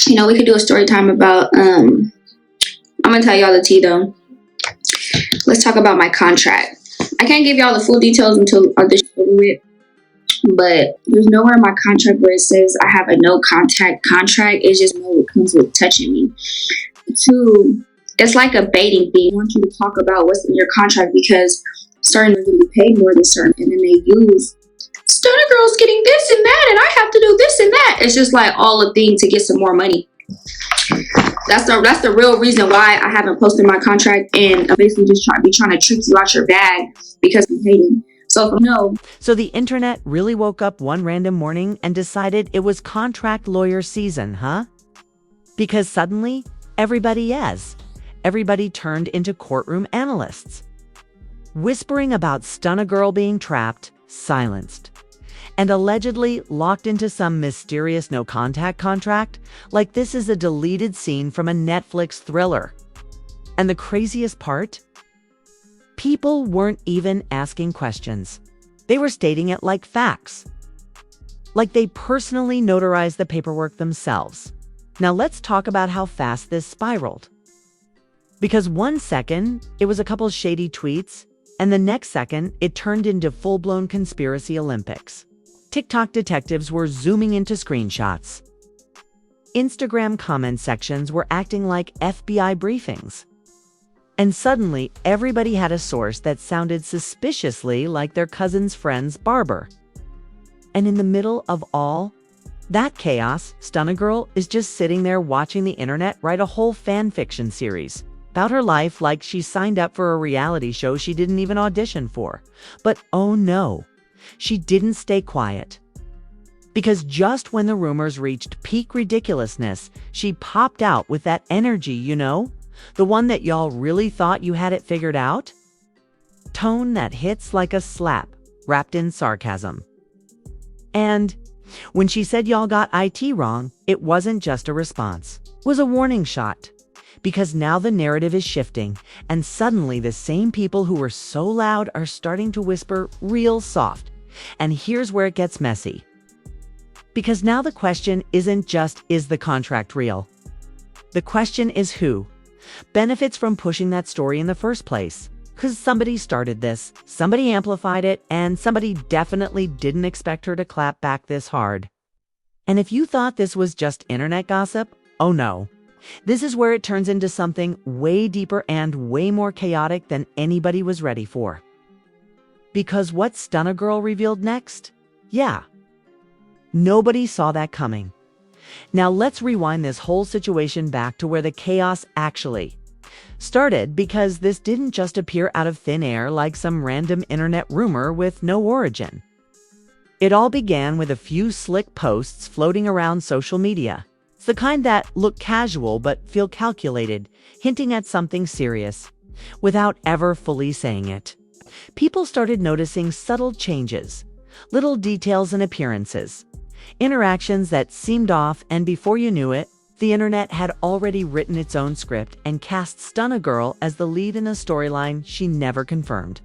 We could do a story time about. I'm gonna tell y'all the tea though. Let's talk about my contract. I can't give y'all the full details until this is over with, but there's nowhere in my contract where it says I have a no contact contract. It's just no, it comes with touching me. Two, it's like a baiting thing. I want you to talk about what's in your contract because certain are going to be paid more than certain, and then they use Stunna Girl's getting this and that, and I have to do this and that. It's just like all a thing to get some more money. That's the real reason why I haven't posted my contract, and I'm basically just trying to trick you out your bag because I'm hating. So the internet really woke up one random morning and decided it was contract lawyer season, huh? Because suddenly, everybody turned into courtroom analysts. Whispering about Stunna Girl being trapped, silenced, and allegedly locked into some mysterious no-contact contract, like this is a deleted scene from a Netflix thriller. And the craziest part? People weren't even asking questions. They were stating it like facts. Like they personally notarized the paperwork themselves. Now let's talk about how fast this spiraled. Because 1 second, it was a couple shady tweets, and the next second, it turned into full-blown conspiracy Olympics. TikTok detectives were zooming into screenshots. Instagram comment sections were acting like FBI briefings. And suddenly, everybody had a source that sounded suspiciously like their cousin's friend's barber. And in the middle of all that chaos, Stunna Girl is just sitting there watching the internet write a whole fan fiction series about her life like she signed up for a reality show she didn't even audition for. But oh no, she didn't stay quiet. Because just when the rumors reached peak ridiculousness, she popped out with that energy, the one that y'all really thought you had it figured out? Tone that hits like a slap, wrapped in sarcasm. And when she said y'all got IT wrong, it wasn't just a response. It was a warning shot. Because now the narrative is shifting, and suddenly the same people who were so loud are starting to whisper real soft. And here's where it gets messy. Because now the question isn't just, is the contract real? The question is who benefits from pushing that story in the first place. Because somebody started this, somebody amplified it, and somebody definitely didn't expect her to clap back this hard. And if you thought this was just internet gossip, oh no. This is where it turns into something way deeper and way more chaotic than anybody was ready for. Because what Stunna Girl revealed next? Yeah. Nobody saw that coming. Now let's rewind this whole situation back to where the chaos actually started, because this didn't just appear out of thin air like some random internet rumor with no origin. It all began with a few slick posts floating around social media. It's the kind that look casual but feel calculated, hinting at something serious, without ever fully saying it. People started noticing subtle changes, little details and appearances, interactions that seemed off, and before you knew it, the internet had already written its own script and cast Stunna Girl as the lead in a storyline she never confirmed.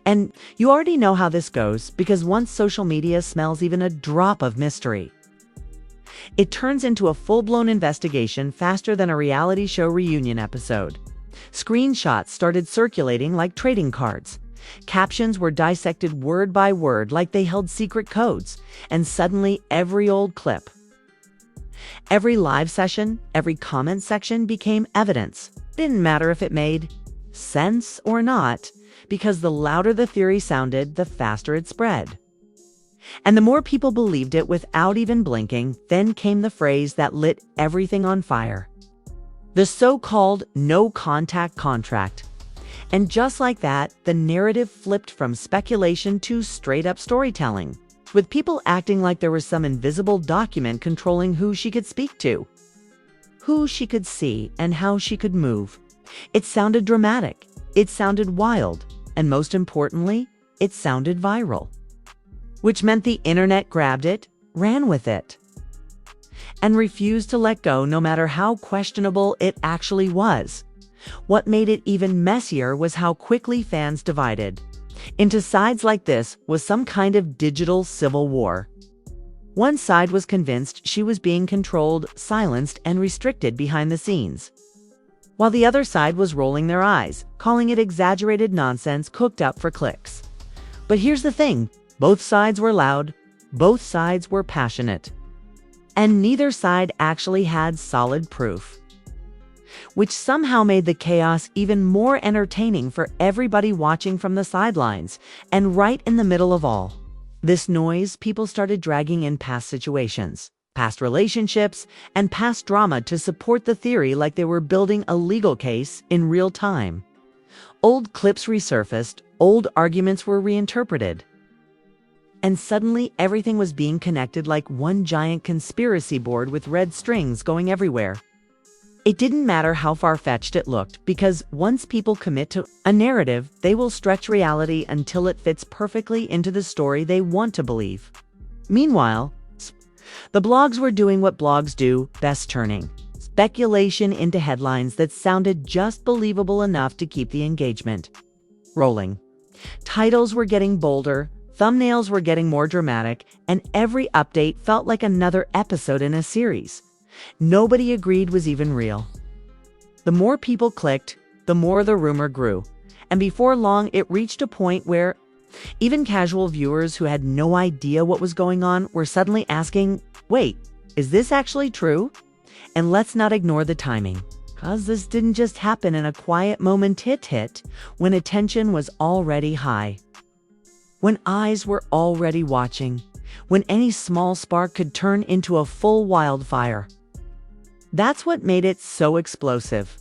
And you already know how this goes, because once social media smells even a drop of mystery, it turns into a full-blown investigation faster than a reality show reunion episode. Screenshots started circulating like trading cards. Captions were dissected word by word like they held secret codes, and suddenly every old clip, every live session, every comment section became evidence. Didn't matter if it made sense or not, because the louder the theory sounded, the faster it spread. And the more people believed it without even blinking, then came the phrase that lit everything on fire. The so-called no-contact contract. And just like that, the narrative flipped from speculation to straight-up storytelling, with people acting like there was some invisible document controlling who she could speak to, who she could see, and how she could move. It sounded dramatic, it sounded wild, and most importantly, it sounded viral. Which meant the internet grabbed it, ran with it, and refused to let go no matter how questionable it actually was. What made it even messier was how quickly fans divided into sides like this was some kind of digital civil war. One side was convinced she was being controlled, silenced, and restricted behind the scenes, while the other side was rolling their eyes, calling it exaggerated nonsense cooked up for clicks. But here's the thing, both sides were loud, both sides were passionate, and neither side actually had solid proof, which somehow made the chaos even more entertaining for everybody watching from the sidelines. And right in the middle of all this noise, people started dragging in past situations, past relationships, and past drama to support the theory, like they were building a legal case in real time. Old clips resurfaced, old arguments were reinterpreted, and suddenly everything was being connected like one giant conspiracy board with red strings going everywhere. It didn't matter how far-fetched it looked, because once people commit to a narrative, they will stretch reality until it fits perfectly into the story they want to believe. Meanwhile, the blogs were doing what blogs do best, turning speculation into headlines that sounded just believable enough to keep the engagement rolling. Titles were getting bolder, thumbnails were getting more dramatic, and every update felt like another episode in a series nobody agreed was even real. The more people clicked, the more the rumor grew, and before long it reached a point where even casual viewers who had no idea what was going on were suddenly asking, wait, is this actually true? And let's not ignore the timing, because this didn't just happen in a quiet moment hit when attention was already high, when eyes were already watching, when any small spark could turn into a full wildfire. That's what made it so explosive,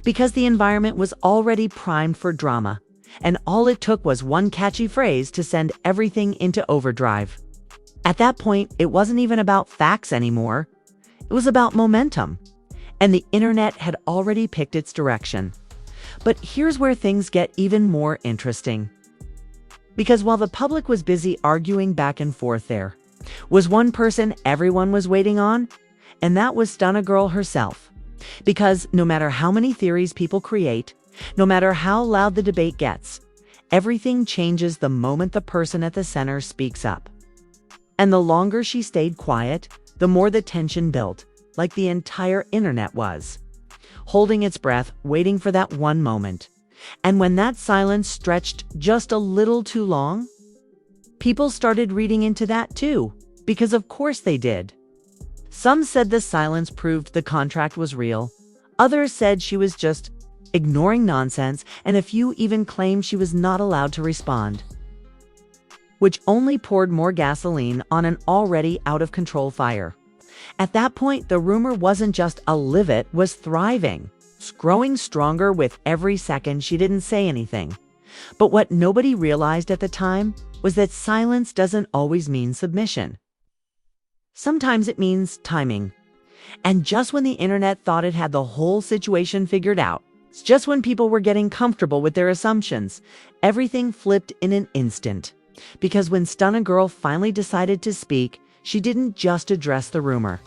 because the environment was already primed for drama, and all it took was one catchy phrase to send everything into overdrive. At that point, it wasn't even about facts anymore. It was about momentum, and the internet had already picked its direction. But here's where things get even more interesting. Because while the public was busy arguing back and forth, there was one person everyone was waiting on, and that was Stunna Girl herself. Because no matter how many theories people create, no matter how loud the debate gets, everything changes the moment the person at the center speaks up. And the longer she stayed quiet, the more the tension built, like the entire internet was holding its breath, waiting for that one moment. And when that silence stretched just a little too long, people started reading into that too, because of course they did. Some said the silence proved the contract was real, others said she was just ignoring nonsense, and a few even claimed she was not allowed to respond, which only poured more gasoline on an already out-of-control fire. At that point, the rumor wasn't just a live, it was thriving, growing stronger with every second she didn't say anything. But what nobody realized at the time was that silence doesn't always mean submission. Sometimes it means timing. And just when the internet thought it had the whole situation figured out, just when people were getting comfortable with their assumptions, everything flipped in an instant. Because when Stunna Girl finally decided to speak, she didn't just address the rumor.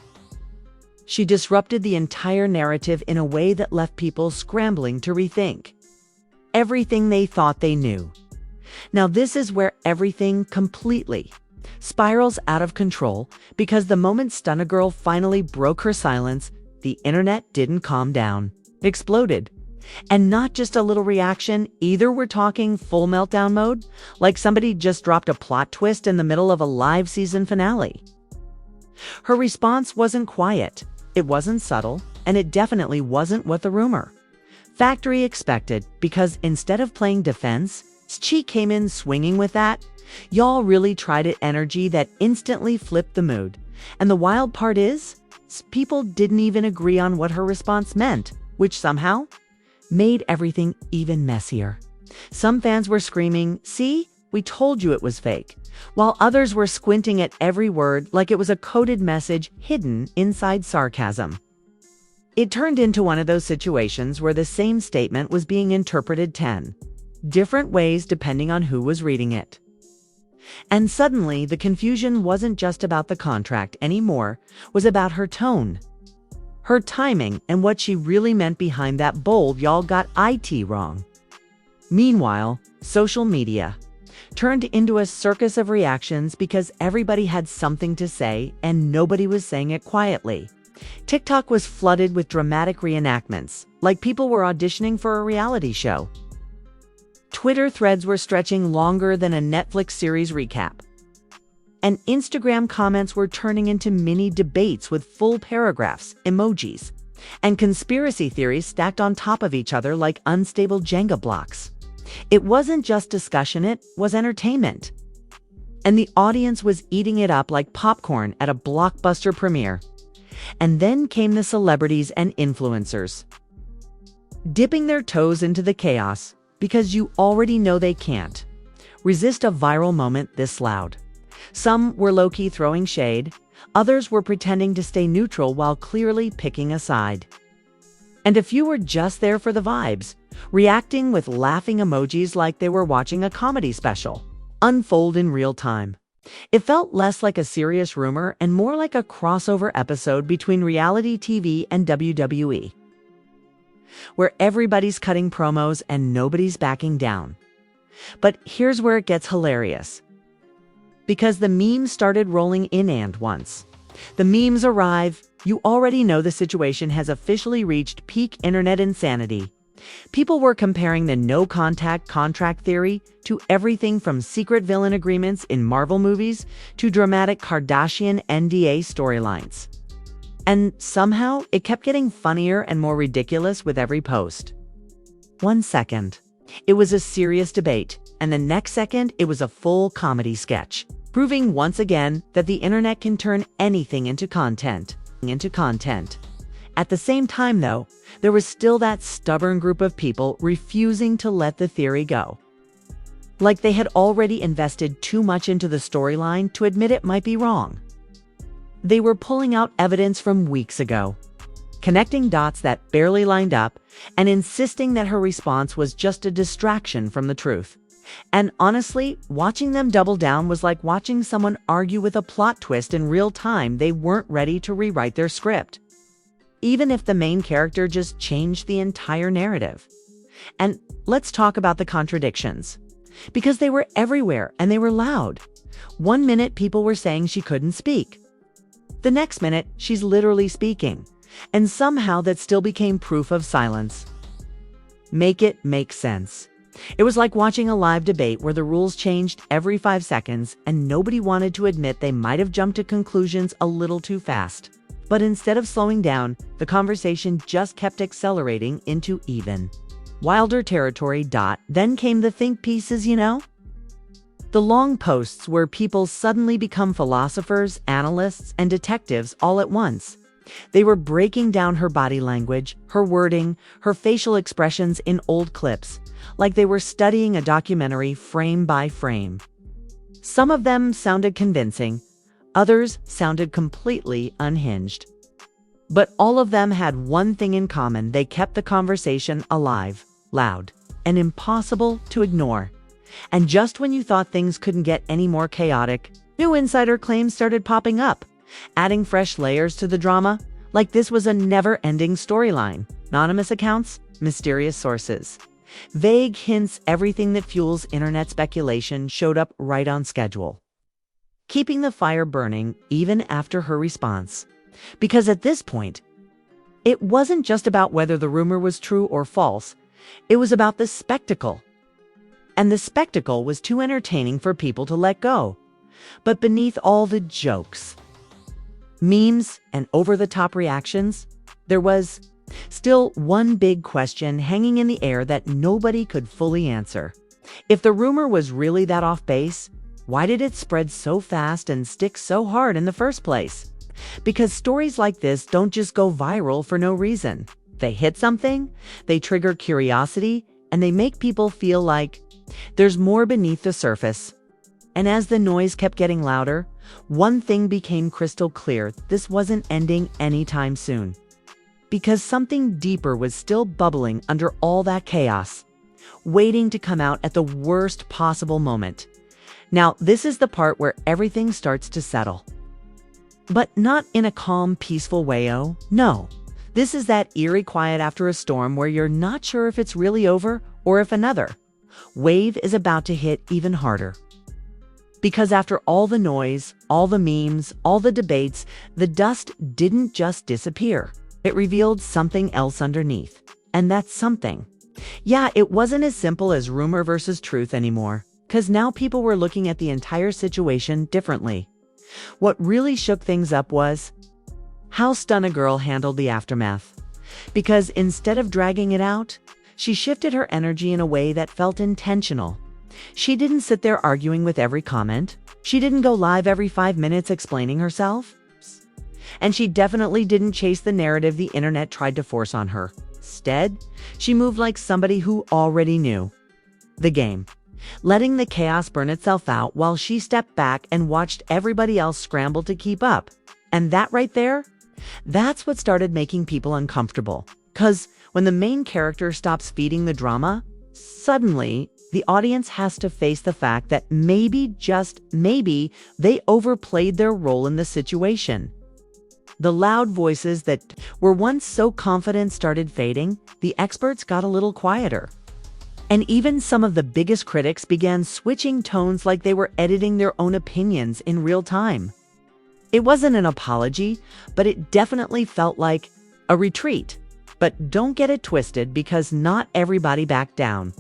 She disrupted the entire narrative in a way that left people scrambling to rethink everything they thought they knew. Now, this is where everything completely spirals out of control, because the moment Stunna Girl finally broke her silence, the internet didn't calm down. It exploded. And not just a little reaction, either. We're talking full meltdown mode, like somebody just dropped a plot twist in the middle of a live season finale. Her response wasn't quiet, it wasn't subtle, and it definitely wasn't what the rumor factory expected, because instead of playing defense, she came in swinging with that "y'all really tried it" energy that instantly flipped the mood. And the wild part is, people didn't even agree on what her response meant, which somehow made everything even messier. Some fans were screaming, "See, we told you it was fake," while others were squinting at every word like it was a coded message hidden inside sarcasm. It turned into one of those situations where the same statement was being interpreted 10 different ways depending on who was reading it. And suddenly, the confusion wasn't just about the contract anymore, it was about her tone, her timing, and what she really meant behind that bold "y'all got it wrong." Meanwhile, social media turned into a circus of reactions because everybody had something to say and nobody was saying it quietly. TikTok was flooded with dramatic reenactments, like people were auditioning for a reality show. Twitter threads were stretching longer than a Netflix series recap. And Instagram comments were turning into mini debates with full paragraphs, emojis, and conspiracy theories stacked on top of each other like unstable Jenga blocks. It wasn't just discussion, it was entertainment. And the audience was eating it up like popcorn at a blockbuster premiere. And then came the celebrities and influencers, dipping their toes into the chaos because you already know they can't resist a viral moment this loud. Some were low-key throwing shade, others were pretending to stay neutral while clearly picking a side. And a few were just there for the vibes, reacting with laughing emojis like they were watching a comedy special unfold in real time. It felt less like a serious rumor and more like a crossover episode between reality TV and WWE, where everybody's cutting promos and nobody's backing down. But here's where it gets hilarious. Because the memes started rolling in, and once the memes arrive, you already know the situation has officially reached peak internet insanity. People were comparing the no-contact contract theory to everything from secret villain agreements in Marvel movies to dramatic Kardashian NDA storylines. And somehow, it kept getting funnier and more ridiculous with every post. 1 second, it was a serious debate, and the next second, it was a full comedy sketch, proving once again that the internet can turn anything into content. At the same time, though, there was still that stubborn group of people refusing to let the theory go. Like they had already invested too much into the storyline to admit it might be wrong. They were pulling out evidence from weeks ago, connecting dots that barely lined up, and insisting that her response was just a distraction from the truth. And honestly, watching them double down was like watching someone argue with a plot twist in real time they weren't ready to rewrite their script, even if the main character just changed the entire narrative. And let's talk about the contradictions, because they were everywhere and they were loud. 1 minute, people were saying she couldn't speak. The next minute, she's literally speaking. And somehow that still became proof of silence. Make it make sense. It was like watching a live debate where the rules changed every 5 seconds and nobody wanted to admit they might have jumped to conclusions a little too fast. But instead of slowing down, the conversation just kept accelerating into even wilder territory. Then came the think pieces, The long posts where people suddenly become philosophers, analysts, and detectives all at once. They were breaking down her body language, her wording, her facial expressions in old clips, like they were studying a documentary frame by frame. Some of them sounded convincing, others sounded completely unhinged. But all of them had one thing in common: they kept the conversation alive, loud, and impossible to ignore. And just when you thought things couldn't get any more chaotic, new insider claims started popping up, adding fresh layers to the drama, like this was a never-ending storyline. Anonymous accounts, mysterious sources, vague hints, everything that fuels internet speculation showed up right on schedule, keeping the fire burning even after her response. Because at this point, it wasn't just about whether the rumor was true or false, it was about the spectacle. And the spectacle was too entertaining for people to let go. But beneath all the jokes, memes, and over-the-top reactions, there was still one big question hanging in the air that nobody could fully answer. If the rumor was really that off base, why did it spread so fast and stick so hard in the first place? Because stories like this don't just go viral for no reason. They hit something, they trigger curiosity, and they make people feel like there's more beneath the surface. And as the noise kept getting louder, one thing became crystal clear: this wasn't ending anytime soon. Because something deeper was still bubbling under all that chaos, waiting to come out at the worst possible moment. Now, this is the part where everything starts to settle. But not in a calm, peaceful way, oh, no. This is that eerie quiet after a storm where you're not sure if it's really over or if another wave is about to hit even harder. Because after all the noise, all the memes, all the debates, the dust didn't just disappear. It revealed something else underneath. And that's something. Yeah, it wasn't as simple as rumor versus truth anymore, because now people were looking at the entire situation differently. What really shook things up was how Stunna Girl handled the aftermath. Because instead of dragging it out, she shifted her energy in a way that felt intentional. She didn't sit there arguing with every comment. She didn't go live every 5 minutes explaining herself. And she definitely didn't chase the narrative the internet tried to force on her. Instead, she moved like somebody who already knew the game, letting the chaos burn itself out while she stepped back and watched everybody else scramble to keep up. And that right there, that's what started making people uncomfortable. Because when the main character stops feeding the drama, suddenly the audience has to face the fact that maybe, just maybe, they overplayed their role in the situation. The loud voices that were once so confident started fading. The experts got a little quieter. And even some of the biggest critics began switching tones like they were editing their own opinions in real time. It wasn't an apology, but it definitely felt like a retreat. But don't get it twisted, because not everybody backed down.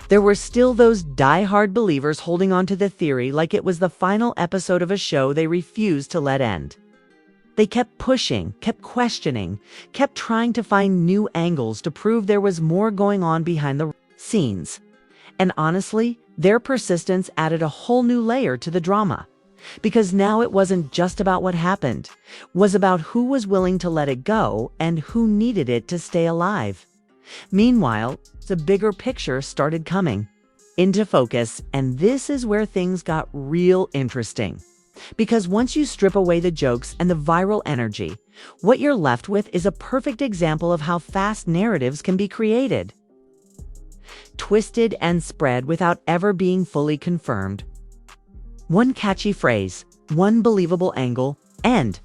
There were still those die-hard believers holding on to the theory like it was the final episode of a show they refused to let end. They kept pushing, kept questioning, kept trying to find new angles to prove there was more going on behind the scenes. And honestly, their persistence added a whole new layer to the drama. Because now it wasn't just about what happened, it was about who was willing to let it go and who needed it to stay alive. Meanwhile, the bigger picture started coming into focus, and this is where things got real interesting. Because once you strip away the jokes and the viral energy, what you're left with is a perfect example of how fast narratives can be created, twisted and spread without ever being fully confirmed. One catchy phrase, one believable angle, and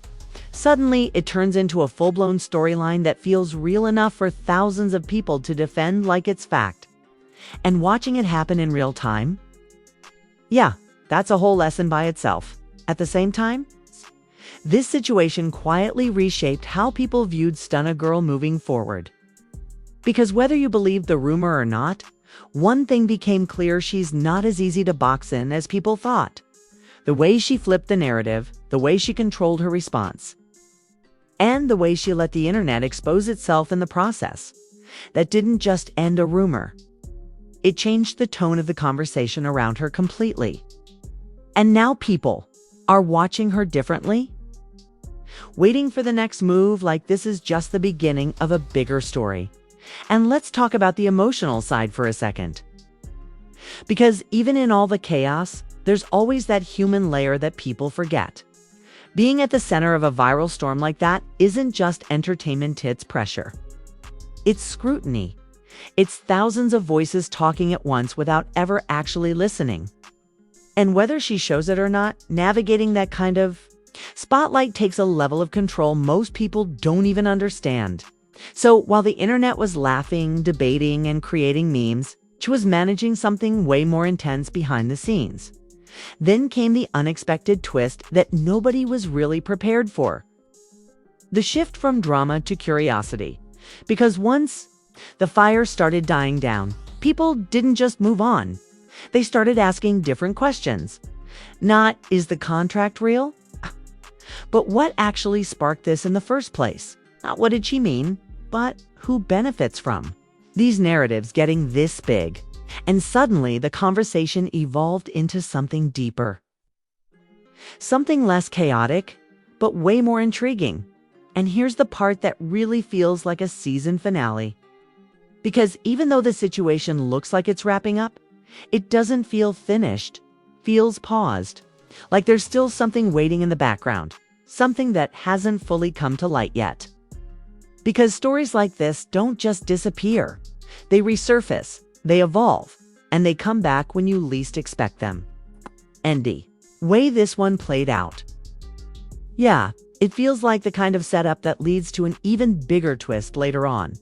suddenly it turns into a full-blown storyline that feels real enough for thousands of people to defend like it's fact. And watching it happen in real time? Yeah, that's a whole lesson by itself. At the same time, this situation quietly reshaped how people viewed Stunna Girl moving forward. Because whether you believed the rumor or not, one thing became clear: she's not as easy to box in as people thought. The way she flipped the narrative, the way she controlled her response, and the way she let the internet expose itself in the process, that didn't just end a rumor. It changed the tone of the conversation around her completely. And now people are watching her differently, waiting for the next move like this is just the beginning of a bigger story. And let's talk about the emotional side for a second. Because even in all the chaos, there's always that human layer that people forget. Being at the center of a viral storm like that isn't just entertainment, it's pressure. It's scrutiny. It's thousands of voices talking at once without ever actually listening. And whether she shows it or not, navigating that kind of spotlight takes a level of control most people don't even understand. So while the internet was laughing, debating, and creating memes, she was managing something way more intense behind the scenes. Then came the unexpected twist that nobody was really prepared for. The shift from drama to curiosity. Because once the fire started dying down, people didn't just move on. They started asking different questions. Not, is the contract real? But what actually sparked this in the first place? Not what did she mean, but who benefits from these narratives getting this big? And suddenly the conversation evolved into something deeper. Something less chaotic, but way more intriguing. And here's the part that really feels like a season finale. Because even though the situation looks like it's wrapping up, it doesn't feel finished, feels paused. Like there's still something waiting in the background, something that hasn't fully come to light yet. Because stories like this don't just disappear. They resurface, they evolve, and they come back when you least expect them. Andy, way this one played out. Yeah, it feels like the kind of setup that leads to an even bigger twist later on.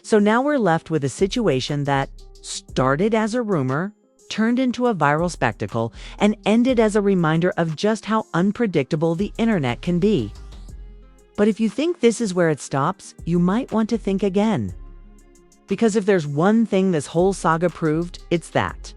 So now we're left with a situation that started as a rumor, turned into a viral spectacle, and ended as a reminder of just how unpredictable the internet can be. But if you think this is where it stops, you might want to think again. Because if there's one thing this whole saga proved, it's that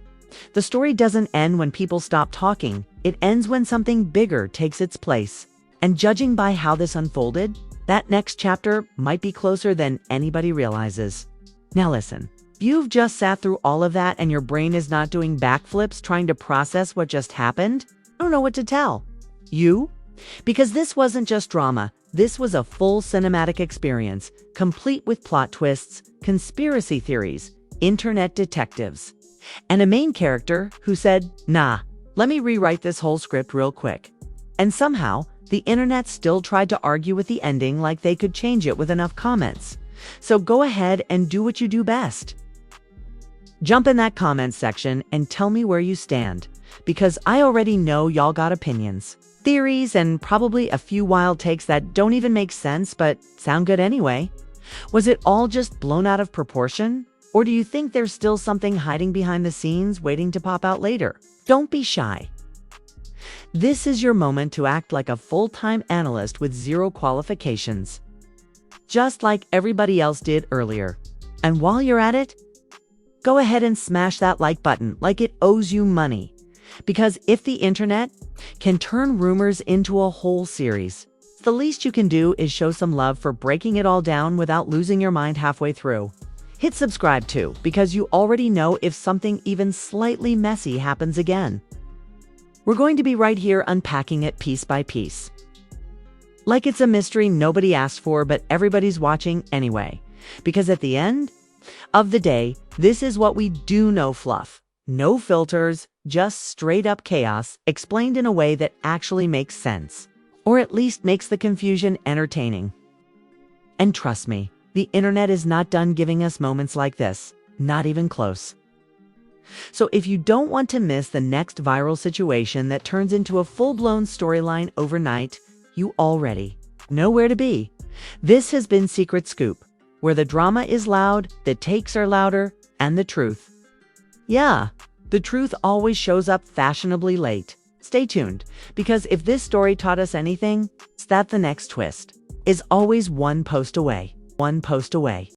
the story doesn't end when people stop talking, it ends when something bigger takes its place. And judging by how this unfolded, that next chapter might be closer than anybody realizes. Now listen, if you've just sat through all of that and your brain is not doing backflips trying to process what just happened, I don't know what to tell you. Because this wasn't just drama, this was a full cinematic experience, complete with plot twists, conspiracy theories, internet detectives, and a main character who said, "Nah, let me rewrite this whole script real quick." And somehow, the internet still tried to argue with the ending like they could change it with enough comments. So go ahead and do what you do best. Jump in that comment section and tell me where you stand, because I already know y'all got opinions, theories, and probably a few wild takes that don't even make sense but sound good anyway. Was it all just blown out of proportion? Or do you think there's still something hiding behind the scenes waiting to pop out later? Don't be shy. This is your moment to act like a full-time analyst with zero qualifications, just like everybody else did earlier. And while you're at it, go ahead and smash that like button like it owes you money. Because if the internet can turn rumors into a whole series, the least you can do is show some love for breaking it all down without losing your mind halfway through. Hit subscribe too, because you already know if something even slightly messy happens again. We're going to be right here unpacking it piece by piece. Like it's a mystery nobody asked for, but everybody's watching anyway. Because at the end of the day, this is what we do know: fluff. No filters, just straight up chaos, explained in a way that actually makes sense. Or at least makes the confusion entertaining. And trust me, the internet is not done giving us moments like this, not even close. So if you don't want to miss the next viral situation that turns into a full-blown storyline overnight, you already know where to be. This has been Secret Scoop, where the drama is loud, the takes are louder, and the truth. Yeah, the truth always shows up fashionably late. Stay tuned, because if this story taught us anything, it's that the next twist is always one post away. One post away.